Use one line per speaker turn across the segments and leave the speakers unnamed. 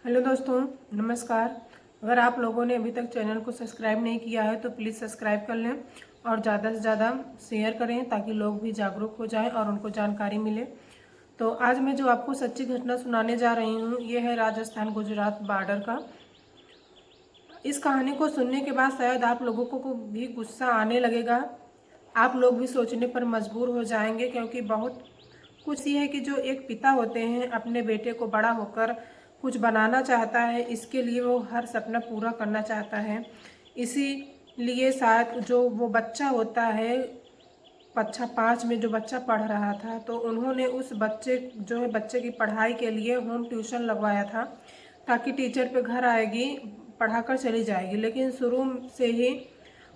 Hello दोस्तों, नमस्कार। अगर आप लोगों ने अभी तक चैनल को सब्सक्राइब नहीं किया है तो प्लीज़ सब्सक्राइब कर लें और ज़्यादा से ज़्यादा शेयर करें ताकि लोग भी जागरूक हो जाएं और उनको जानकारी मिले। तो आज मैं जो आपको सच्ची घटना सुनाने जा रही हूँ ये है राजस्थान गुजरात बॉर्डर का। इस कहानी को सुनने के बाद शायद आप लोगों को भी गुस्सा आने लगेगा। आप लोग भी सोचने पर मजबूर हो जाएंगे क्योंकि बहुत कुछ ये है कि जो एक पिता होते हैं अपने बेटे को बड़ा होकर कुछ बनाना चाहता है, इसके लिए वो हर सपना पूरा करना चाहता है। इसीलिए शायद जो वो बच्चा होता है, कक्षा 5 में जो बच्चा पढ़ रहा था, तो उन्होंने उस बच्चे की पढ़ाई के लिए होम ट्यूशन लगवाया था ताकि टीचर पे घर आएगी, पढ़ाकर चली जाएगी। लेकिन शुरू से ही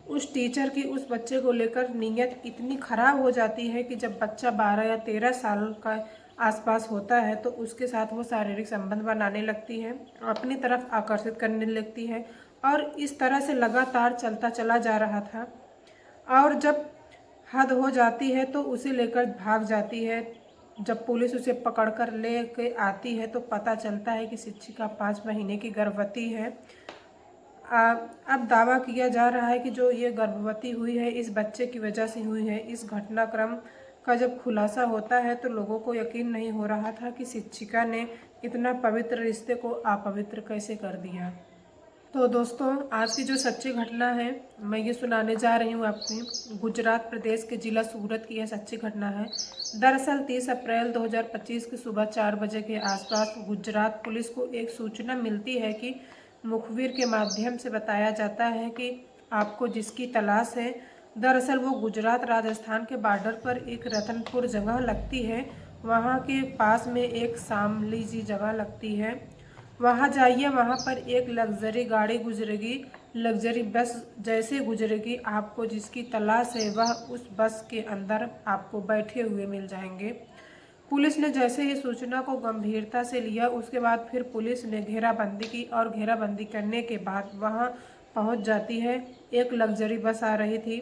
उस टीचर की उस बच्चे को लेकर नीयत इतनी खराब हो जाती है कि जब बच्चा 12 या 13 साल का आसपास होता है तो उसके साथ वो शारीरिक संबंध बनाने लगती है, अपनी तरफ आकर्षित करने लगती है और इस तरह से लगातार चलता चला जा रहा था। और जब हद हो जाती है तो उसे लेकर भाग जाती है। जब पुलिस उसे पकड़कर ले के आती है तो पता चलता है कि शिक्षिका 5 महीने की गर्भवती है। अब दावा किया जा रहा है कि जो ये गर्भवती हुई है इस बच्चे की वजह से हुई है। इस घटनाक्रम का जब खुलासा होता है तो लोगों को यकीन नहीं हो रहा था कि शिक्षिका ने इतना पवित्र रिश्ते को अपवित्र कैसे कर दिया। तो दोस्तों, आज की जो सच्ची घटना है मैं ये सुनाने जा रही हूँ आपको। गुजरात प्रदेश के जिला सूरत की यह सच्ची घटना है। दरअसल 30 अप्रैल 2025 की सुबह 4 बजे के आसपास गुजरात पुलिस को एक सूचना मिलती है कि मुखबिर के माध्यम से बताया जाता है कि आपको जिसकी तलाश है, दरअसल वो गुजरात राजस्थान के बॉर्डर पर एक रतनपुर जगह लगती है, वहाँ के पास में एक शामली जी जगह लगती है, वहाँ जाइए। वहाँ पर एक लग्जरी गाड़ी गुजरेगी, लग्जरी बस जैसे गुजरेगी, आपको जिसकी तलाश है वह उस बस के अंदर आपको बैठे हुए मिल जाएंगे। पुलिस ने जैसे ही सूचना को गंभीरता से लिया उसके बाद फिर पुलिस ने घेराबंदी की और घेराबंदी करने के बाद वहां पहुंच जाती है। एक लग्जरी बस आ रही थी।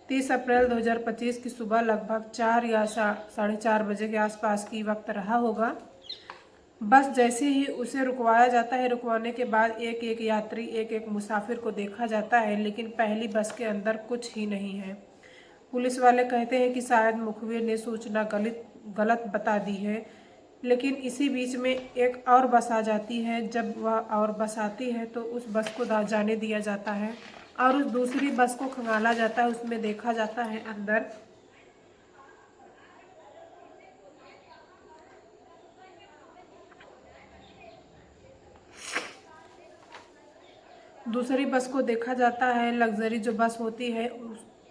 30 अप्रैल 2025 की सुबह लगभग 4 या 4:30 बजे के आसपास की वक्त रहा होगा। बस जैसे ही उसे रुकवाया जाता है, रुकवाने के बाद एक एक यात्री, एक एक मुसाफिर को देखा जाता है, लेकिन पहली बस के अंदर कुछ ही नहीं है। पुलिस वाले कहते हैं कि शायद मुखबिर ने सूचना गलत बता दी है। लेकिन इसी बीच में एक और बस आ जाती है। जब वह और बस आती है तो उस बस को जाने दिया जाता है और उस दूसरी बस को खंगाला जाता है। उसमें देखा जाता है अंदर दूसरी बस को देखा जाता है। लग्जरी जो बस होती है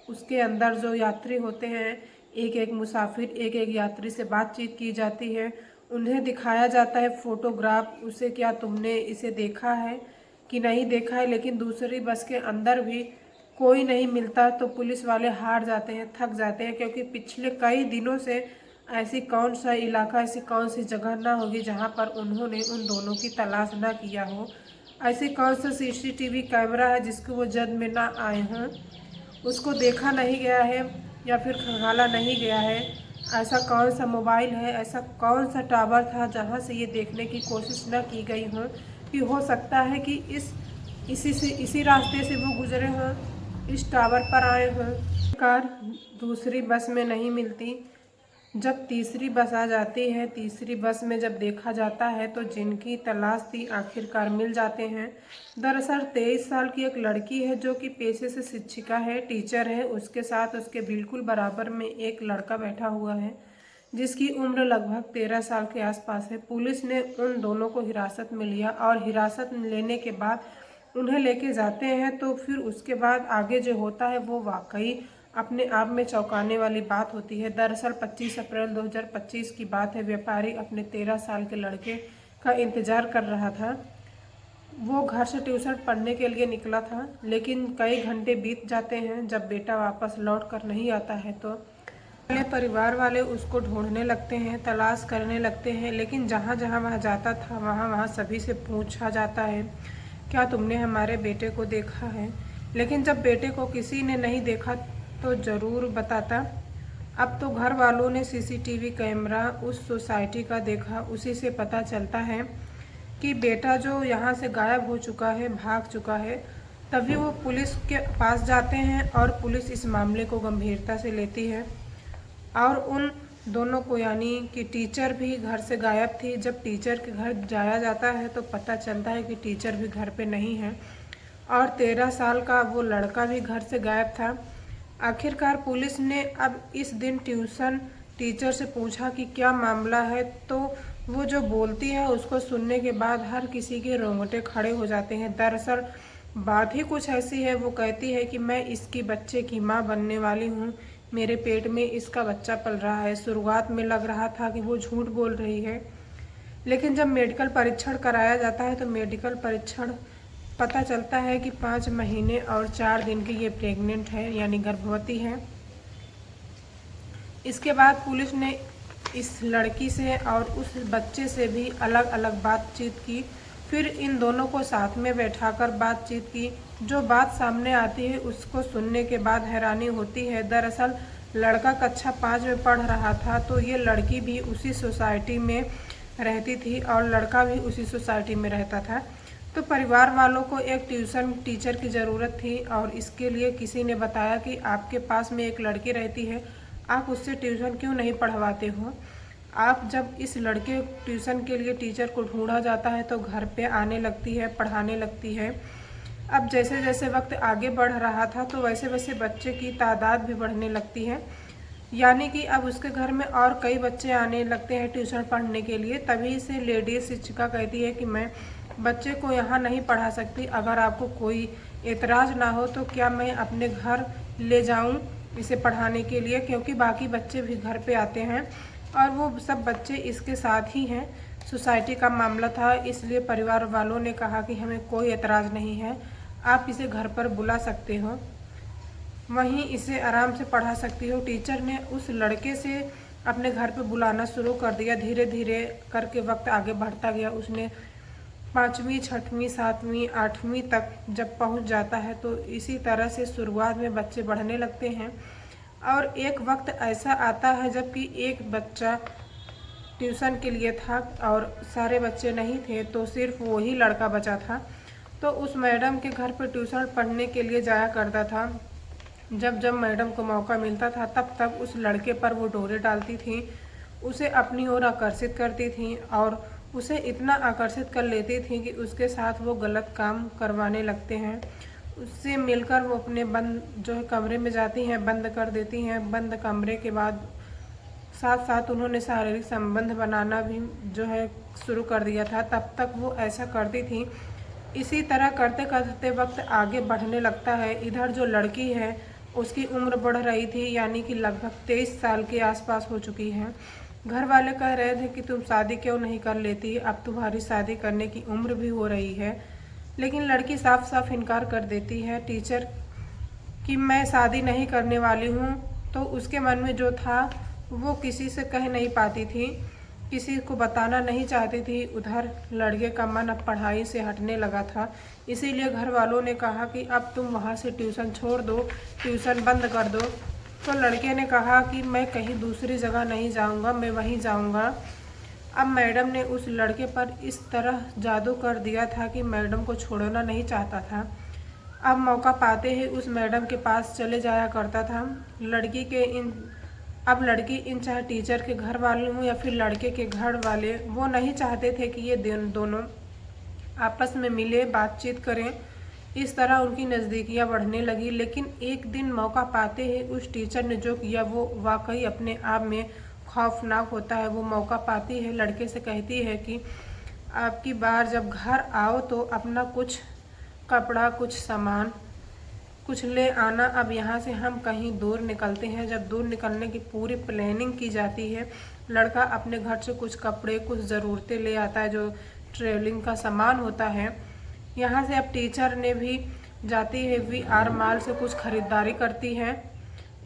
उसके अंदर जो यात्री होते हैं, एक एक मुसाफिर, एक एक यात्री से बातचीत की जाती है। उन्हें दिखाया जाता है फोटोग्राफ, उसे क्या तुमने इसे देखा है कि नहीं देखा है। लेकिन दूसरी बस के अंदर भी कोई नहीं मिलता तो पुलिस वाले हार जाते हैं, थक जाते हैं, क्योंकि पिछले कई दिनों से ऐसी कौन सा इलाका, ऐसी कौन सी जगह ना होगी जहाँ पर उन्होंने उन दोनों की तलाश ना किया हो। ऐसी कौन सा सीसीटीवी कैमरा है जिसको वो जद में ना आए हों, उसको देखा नहीं गया है या फिर खंगाला नहीं गया है। ऐसा कौन सा मोबाइल है, ऐसा कौन सा टावर था जहाँ से ये देखने की कोशिश न की गई हो कि हो सकता है कि इसी रास्ते से वो गुजरे हों, इस टावर पर आए हों। कार दूसरी बस में नहीं मिलती। जब तीसरी बस आ जाती है, तीसरी बस में जब देखा जाता है तो जिनकी तलाश थी आखिरकार मिल जाते हैं। दरअसल 23 साल की एक लड़की है जो कि पेशे से शिक्षिका है, टीचर है। उसके साथ उसके बिल्कुल बराबर में एक लड़का बैठा हुआ है जिसकी उम्र लगभग 13 साल के आसपास है। पुलिस ने उन दोनों को हिरासत में लिया और हिरासत में लेने के बाद उन्हें लेके जाते हैं। तो फिर उसके बाद आगे जो होता है वो वाकई अपने आप में चौंकाने वाली बात होती है। दरअसल 25 अप्रैल 2025 की बात है। व्यापारी अपने 13 साल के लड़के का इंतजार कर रहा था। वो घर से ट्यूशन पढ़ने के लिए निकला था, लेकिन कई घंटे बीत जाते हैं। जब बेटा वापस लौट कर नहीं आता है तो पहले परिवार वाले उसको ढूंढने लगते हैं, तलाश करने लगते हैं। लेकिन जहाँ जहाँ वह जाता था वहाँ वहाँ सभी से पूछा जाता है, क्या तुमने हमारे बेटे को देखा है? लेकिन जब बेटे को किसी ने नहीं देखा तो ज़रूर बताता। अब तो घर वालों ने सीसीटीवी कैमरा उस सोसाइटी का देखा, उसी से पता चलता है कि बेटा जो यहाँ से गायब हो चुका है, भाग चुका है। तभी वो पुलिस के पास जाते हैं और पुलिस इस मामले को गंभीरता से लेती है और उन दोनों को, यानी कि टीचर भी घर से गायब थी। जब टीचर के घर जाया जाता है तो पता चलता है कि टीचर भी घर पे नहीं है और 13 साल का वो लड़का भी घर से गायब था। आखिरकार पुलिस ने अब इस दिन ट्यूशन टीचर से पूछा कि क्या मामला है, तो वो जो बोलती है उसको सुनने के बाद हर किसी के रोंगटे खड़े हो जाते हैं। दरअसल बात ही कुछ ऐसी है। वो कहती है कि मैं इसकी बच्चे की माँ बनने वाली हूँ, मेरे पेट में इसका बच्चा पल रहा है। शुरुआत में लग रहा था कि वो झूठ बोल रही है, लेकिन जब मेडिकल परीक्षण कराया जाता है तो मेडिकल परीक्षण पता चलता है कि 5 महीने और 4 दिन की ये प्रेग्नेंट है, यानी गर्भवती है। इसके बाद पुलिस ने इस लड़की से और उस बच्चे से भी अलग अलग बातचीत की। फिर इन दोनों को साथ में बैठाकर बातचीत की। जो बात सामने आती है उसको सुनने के बाद हैरानी होती है। दरअसल लड़का कक्षा 5 में पढ़ रहा था, तो ये लड़की भी उसी सोसाइटी में रहती थी और लड़का भी उसी सोसाइटी में रहता था। तो परिवार वालों को एक ट्यूशन टीचर की ज़रूरत थी और इसके लिए किसी ने बताया कि आपके पास में एक लड़की रहती है, आप उससे ट्यूशन क्यों नहीं पढ़वाते हो। आप जब इस लड़के ट्यूशन के लिए टीचर को ढूंढा जाता है तो घर पे आने लगती है, पढ़ाने लगती है। अब जैसे जैसे वक्त आगे बढ़ रहा था तो वैसे वैसे बच्चे की तादाद भी बढ़ने लगती है, यानी कि अब उसके घर में और कई बच्चे आने लगते हैं ट्यूशन पढ़ने के लिए। तभी से लेडी शिक्षिका कहती है कि मैं बच्चे को यहाँ नहीं पढ़ा सकती, अगर आपको कोई एतराज़ ना हो तो क्या मैं अपने घर ले जाऊँ इसे पढ़ाने के लिए, क्योंकि बाकी बच्चे भी घर पे आते हैं और वो सब बच्चे इसके साथ ही हैं। सोसाइटी का मामला था, इसलिए परिवार वालों ने कहा कि हमें कोई एतराज़ नहीं है, आप इसे घर पर बुला सकते हो, वहीं इसे आराम से पढ़ा सकती हो। टीचर ने उस लड़के से अपने घर पे बुलाना शुरू कर दिया। धीरे धीरे करके वक्त आगे बढ़ता गया। उसने 5वीं, 6वीं, 7वीं, 8वीं तक जब पहुंच जाता है तो इसी तरह से शुरुआत में बच्चे बढ़ने लगते हैं और एक वक्त ऐसा आता है जबकि एक बच्चा ट्यूशन के लिए था और सारे बच्चे नहीं थे, तो सिर्फ वही लड़का बचा था। तो उस मैडम के घर पर ट्यूशन पढ़ने के लिए जाया करता था। जब जब मैडम को मौका मिलता था तब तब उस लड़के पर वो डोरे डालती थी, उसे अपनी ओर आकर्षित करती थी और उसे इतना आकर्षित कर लेती थी कि उसके साथ वो गलत काम करवाने लगते हैं। उससे मिलकर वो अपने बंद जो है कमरे में जाती हैं, बंद कर देती हैं। बंद कमरे के बाद साथ साथ उन्होंने शारीरिक संबंध बनाना भी जो है शुरू कर दिया था। तब तक वो ऐसा करती थी। इसी तरह करते करते वक्त आगे बढ़ने लगता है। इधर जो लड़की है उसकी उम्र बढ़ रही थी, यानी कि लगभग 23 साल के आसपास हो चुकी है। घर वाले कह रहे थे कि तुम शादी क्यों नहीं कर लेती, अब तुम्हारी शादी करने की उम्र भी हो रही है, लेकिन लड़की साफ साफ इनकार कर देती है टीचर कि मैं शादी नहीं करने वाली हूँ। तो उसके मन में जो था वो किसी से कह नहीं पाती थी, किसी को बताना नहीं चाहती थी। उधर लड़के का मन अब पढ़ाई से हटने लगा था, इसीलिए घर वालों ने कहा कि अब तुम वहाँ से ट्यूशन छोड़ दो, ट्यूशन बंद कर दो। तो लड़के ने कहा कि मैं कहीं दूसरी जगह नहीं जाऊँगा, मैं वहीं जाऊँगा। अब मैडम ने उस लड़के पर इस तरह जादू कर दिया था कि मैडम को छोड़ना नहीं चाहता था। अब मौका पाते ही उस मैडम के पास चले जाया करता था। अब लड़की इन चाहे टीचर के घर वाले हों या फिर लड़के के घर वाले, वो नहीं चाहते थे कि ये दोनों आपस में मिले, बातचीत करें। इस तरह उनकी नज़दीकियाँ बढ़ने लगी। लेकिन एक दिन मौका पाते ही उस टीचर ने जो किया वो वाकई अपने आप में खौफनाक होता है। वो मौका पाती है, लड़के से कहती है कि आपकी बार जब घर आओ तो अपना कुछ कपड़ा, कुछ सामान कुछ ले आना। अब यहाँ से हम कहीं दूर निकलते हैं। जब दूर निकलने की पूरी प्लानिंग की जाती है, लड़का अपने घर से कुछ कपड़े, कुछ ज़रूरतें ले आता है, जो ट्रेवलिंग का सामान होता है। यहाँ से अब टीचर ने भी जाती है VR माल से कुछ खरीदारी करती है।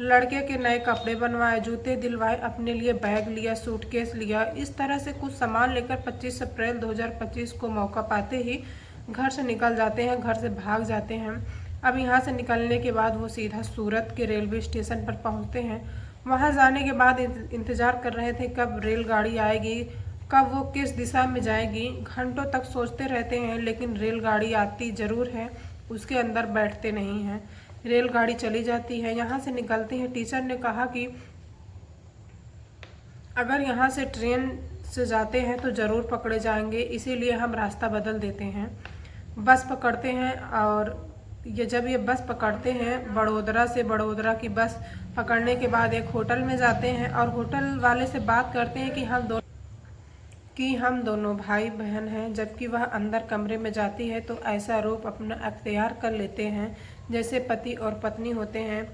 लड़के के नए कपड़े बनवाए, जूते दिलवाए, अपने लिए बैग लिया, सूटकेस लिया। इस तरह से कुछ सामान लेकर 25 अप्रैल 2025 को मौका पाते ही घर से निकल जाते हैं, घर से भाग जाते हैं। अब यहाँ से निकलने के बाद वो सीधा सूरत के रेलवे स्टेशन पर पहुँचते हैं। वहाँ जाने के बाद इंतज़ार कर रहे थे कब रेलगाड़ी आएगी, कब वो किस दिशा में जाएगी। घंटों तक सोचते रहते हैं, लेकिन रेलगाड़ी आती ज़रूर है, उसके अंदर बैठते नहीं हैं। रेलगाड़ी चली जाती है, यहाँ से निकलते हैं। टीचर ने कहा कि अगर यहाँ से ट्रेन से जाते हैं तो ज़रूर पकड़े जाएंगे, इसीलिए हम रास्ता बदल देते हैं। बस पकड़ते हैं और जब ये बस पकड़ते हैं, बड़ोदरा की बस पकड़ने के बाद एक होटल में जाते हैं और होटल वाले से बात करते हैं कि हम दोनों भाई बहन हैं। जबकि वह अंदर कमरे में जाती है तो ऐसा रूप अपना अख्तियार कर लेते हैं जैसे पति और पत्नी होते हैं।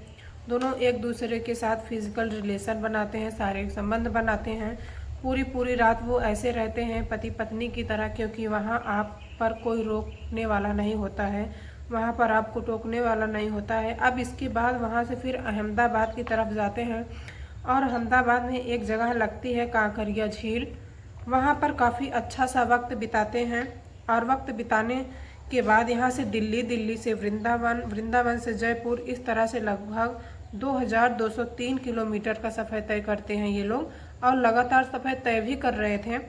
दोनों एक दूसरे के साथ फिजिकल रिलेशन बनाते हैं, शारीरिक संबंध बनाते हैं। पूरी रात वो ऐसे रहते हैं पति पत्नी की तरह, क्योंकि वहाँ आप पर कोई रोकने वाला नहीं होता है, वहाँ पर आपको टोकने वाला नहीं होता है। अब इसके बाद वहाँ से फिर अहमदाबाद की तरफ जाते हैं और अहमदाबाद में एक जगह लगती है कांकरिया झील। वहाँ पर काफ़ी अच्छा सा वक्त बिताते हैं और वक्त बिताने के बाद यहाँ से दिल्ली से वृंदावन से जयपुर, इस तरह से लगभग 2203 किलोमीटर का सफ़र तय करते हैं ये लोग। और लगातार सफ़र तय भी कर रहे थे।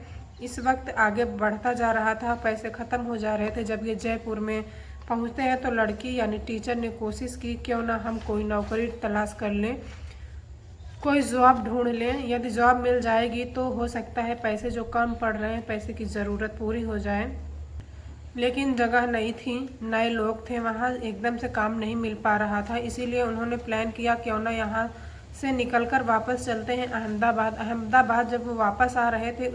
इस वक्त आगे बढ़ता जा रहा था, पैसे ख़त्म हो जा रहे थे। जब ये जयपुर में पहुँचते हैं तो लड़की यानी टीचर ने कोशिश की, क्यों ना हम कोई नौकरी तलाश कर लें, कोई जॉब ढूंढ लें। यदि जॉब मिल जाएगी तो हो सकता है पैसे जो कम पड़ रहे हैं, पैसे की ज़रूरत पूरी हो जाए। लेकिन जगह नहीं थी, नए लोग थे वहाँ, एकदम से काम नहीं मिल पा रहा था। इसीलिए उन्होंने प्लान किया, क्यों ना यहाँ से निकलकर वापस चलते हैं अहमदाबाद। जब वो वापस आ रहे थे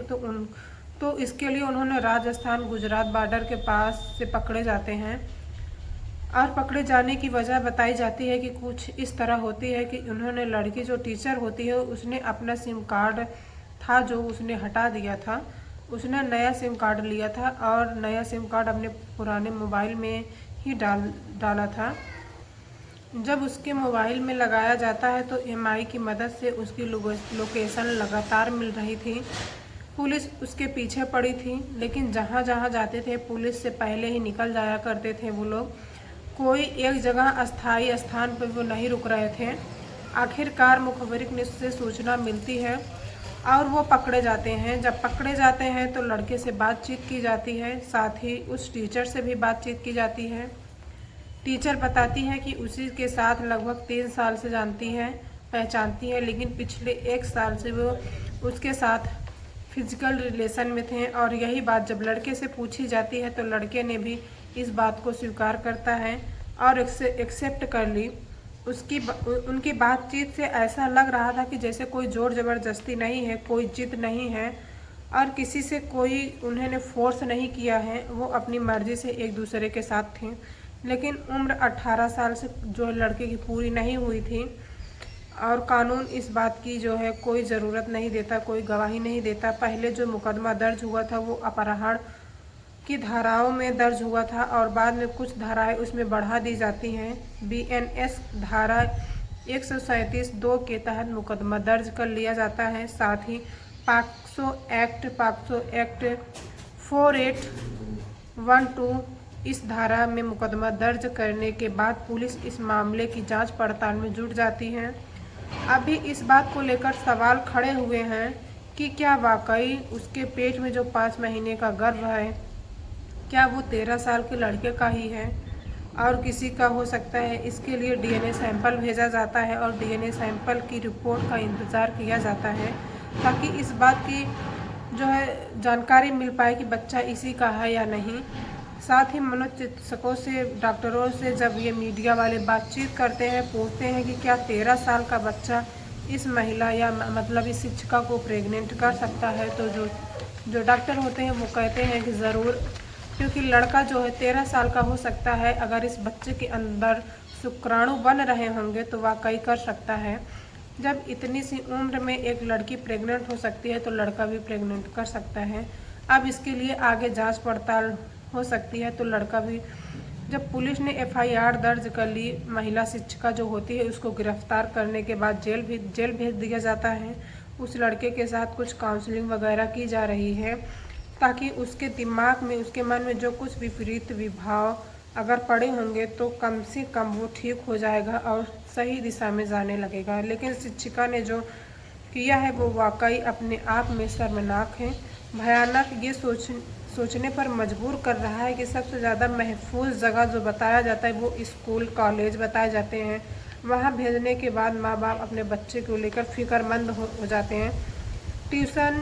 तो इसके लिए उन्होंने राजस्थान गुजरात बॉर्डर के पास से पकड़े जाते हैं। और पकड़े जाने की वजह बताई जाती है कि कुछ इस तरह होती है कि उन्होंने, लड़की जो टीचर होती है उसने अपना सिम कार्ड था जो उसने हटा दिया था, उसने नया सिम कार्ड लिया था और नया सिम कार्ड अपने पुराने मोबाइल में ही डाला था। जब उसके मोबाइल में लगाया जाता है तो एमआई की मदद से उसकी लोकेशन लगातार मिल रही थी। पुलिस उसके पीछे पड़ी थी, लेकिन जहाँ जहाँ जाते थे पुलिस से पहले ही निकल जाया करते थे वो लोग। कोई एक जगह अस्थायी स्थान पर वो नहीं रुक रहे थे। आखिरकार मुखबिर से सूचना मिलती है और वो पकड़े जाते हैं। जब पकड़े जाते हैं तो लड़के से बातचीत की जाती है, साथ ही उस टीचर से भी बातचीत की जाती है। टीचर बताती है कि उसी के साथ लगभग 3 साल से पहचानती है, लेकिन पिछले 1 साल से वो उसके साथ फिजिकल रिलेशन में थे। और यही बात जब लड़के से पूछी जाती है तो लड़के ने भी इस बात को स्वीकार करता है और एक्सेप्ट कर ली। उनकी बातचीत से ऐसा लग रहा था कि जैसे कोई जोर ज़बरदस्ती नहीं है, कोई जिद नहीं है और किसी से कोई उन्होंने फोर्स नहीं किया है। वो अपनी मर्जी से एक दूसरे के साथ थे। लेकिन उम्र 18 साल से जो लड़के की पूरी नहीं हुई थी और कानून इस बात की जो है कोई ज़रूरत नहीं देता, कोई गवाही नहीं देता। पहले जो मुकदमा दर्ज हुआ था वो अपहरण की धाराओं में दर्ज हुआ था और बाद में कुछ धाराएं उसमें बढ़ा दी जाती हैं। बीएनएस धारा 137(2) के तहत मुकदमा दर्ज कर लिया जाता है। साथ ही पाक्सो एक्ट 4812 इस धारा में मुकदमा दर्ज करने के बाद पुलिस इस मामले की जांच पड़ताल में जुट जाती है। अभी इस बात को लेकर सवाल खड़े हुए हैं कि क्या वाकई उसके पेट में जो 5 महीने का गर्भ है, क्या वो 13 साल के लड़के का ही है और किसी का हो सकता है। इसके लिए डीएनए सैंपल भेजा जाता है और डीएनए सैंपल की रिपोर्ट का इंतज़ार किया जाता है, ताकि इस बात की जो है जानकारी मिल पाए कि बच्चा इसी का है या नहीं। साथ ही मनोचिकित्सकों से, डॉक्टरों से जब ये मीडिया वाले बातचीत करते हैं, पूछते हैं कि क्या 13 साल का बच्चा इस महिला या मतलब इस शिक्षिका को प्रेग्नेंट कर सकता है, तो जो डॉक्टर होते हैं वो कहते हैं कि ज़रूर, क्योंकि लड़का जो है 13 साल का हो सकता है। अगर इस बच्चे के अंदर शुक्राणु बन रहे होंगे तो वाकई कर सकता है। जब इतनी सी उम्र में एक लड़की प्रेग्नेंट हो सकती है तो लड़का भी प्रेग्नेंट कर सकता है। अब इसके लिए आगे जांच पड़ताल हो सकती है। तो लड़का भी, जब पुलिस ने एफआईआर दर्ज कर ली, महिला शिक्षिका जो होती है उसको गिरफ्तार करने के बाद जेल भेज दिया जाता है। उस लड़के के साथ कुछ काउंसलिंग वगैरह की जा रही है, ताकि उसके दिमाग में, उसके मन में जो कुछ विपरीत विभाव अगर पड़े होंगे तो कम से कम वो ठीक हो जाएगा और सही दिशा में जाने लगेगा। लेकिन शिक्षिका ने जो किया है वो वाकई अपने आप में शर्मनाक है। भयानक ये सोचने पर मजबूर कर रहा है कि सबसे ज़्यादा महफूज जगह जो बताया जाता है वो स्कूल कॉलेज बताए जाते हैं। वहाँ भेजने के बाद माँ बाप अपने बच्चे को लेकर फिक्रमंद हो जाते हैं। ट्यूशन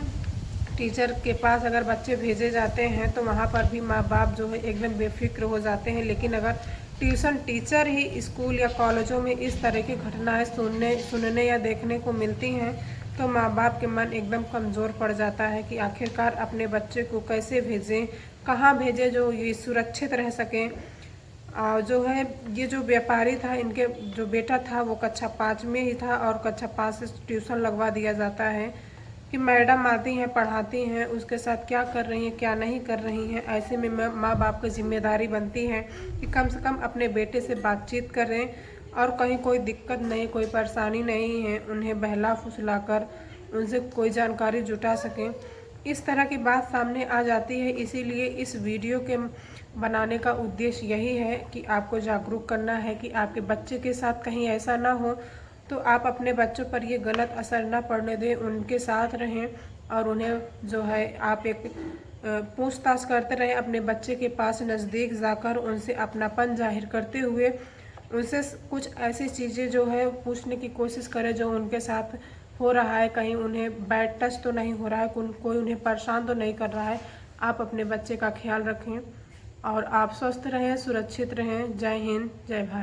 टीचर के पास अगर बच्चे भेजे जाते हैं तो वहाँ पर भी माँ बाप जो है एकदम बेफिक्र हो जाते हैं। लेकिन अगर ट्यूशन टीचर ही स्कूल या कॉलेजों में इस तरह की घटनाएं सुनने या देखने को मिलती हैं तो माँ बाप के मन एकदम कमज़ोर पड़ जाता है कि आखिरकार अपने बच्चे को कैसे भेजें, कहाँ भेजें जो ये सुरक्षित रह सकें। जो है ये जो व्यापारी था, इनके जो बेटा था वो कक्षा 5 में ही था और कक्षा 5 से ट्यूशन लगवा दिया जाता है कि मैडम आती हैं पढ़ाती हैं, उसके साथ क्या कर रही हैं क्या नहीं कर रही हैं। ऐसे में माँ बाप की जिम्मेदारी बनती है कि कम से कम अपने बेटे से बातचीत करें और कहीं कोई दिक्कत नहीं, कोई परेशानी नहीं है, उन्हें बहला फुसला कर उनसे कोई जानकारी जुटा सकें। इस तरह की बात सामने आ जाती है। इसीलिए इस वीडियो के बनाने का उद्देश्य यही है कि आपको जागरूक करना है कि आपके बच्चे के साथ कहीं ऐसा ना हो, तो आप अपने बच्चों पर ये गलत असर ना पड़ने दें, उनके साथ रहें और उन्हें जो है आप एक पूछताछ करते रहें अपने बच्चे के पास नज़दीक जाकर उनसे अपनापन जाहिर करते हुए उनसे कुछ ऐसी चीज़ें जो है पूछने की कोशिश करें जो उनके साथ हो रहा है, कहीं उन्हें बैड टच तो नहीं हो रहा है, कोई उन्हें परेशान तो नहीं कर रहा है। आप अपने बच्चे का ख्याल रखें और आप स्वस्थ रहें, सुरक्षित रहें। जय हिंद, जय भारत।